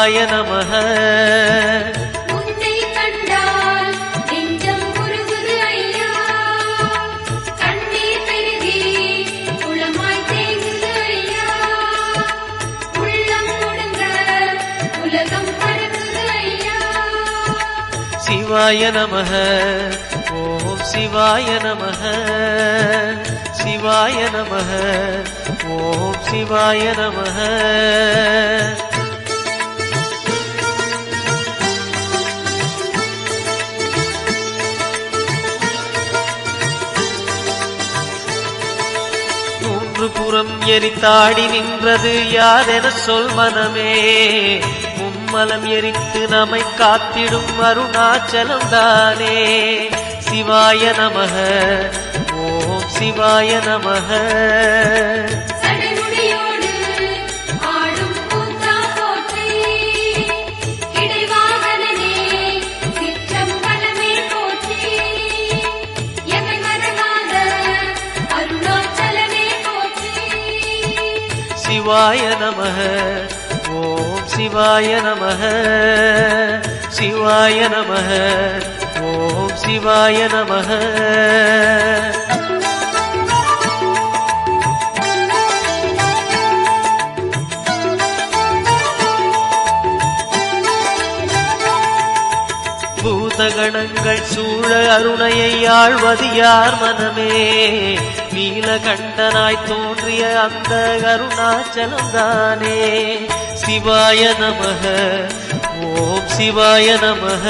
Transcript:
சிவாய நமஹ. உன்னை கண்டால் நெஞ்சம் உருகுது ஐயா, கண்ணீர் பெருகி குளமாய் தேங்குது ஐயா, உள்ளம் முழுங்க உலகம் பறக்குது ஐயா. சிவாய நமஹ. ஓம் சிவாய நமஹ. சிவாய நமஹ. ஓம் சிவாய நமஹ. மூன்று புறம் எரித்தாடி நின்றது யாரென சொல் மனமே, மும்மலம் எரித்து நம்மை காத்திடும் அருணாச்சலம் தானே. சிவாய நமஹ. ஓம் சிவாய நமஹ. சடைமுடியோடு ஆடும் கூத்தா போற்றி, கிடைவாகனனே சிற்றம்பலமே போற்றி, எமை மறவாத அருணாச்சலமே போற்றி. சிவாய நமஹ. ஓம் சிவாய நமஹ. சிவாய நமஹ. ஓம் சிவாய நமஹ. பூதகணங்கள் சூழ அருணையை ஆழ்வது யார் மனமே, நீலகண்டனாய் தோன்றிய அந்த அருணாச்சலம் தானே. சிவாய நமஹ. ஓம் சிவாய நமஹ.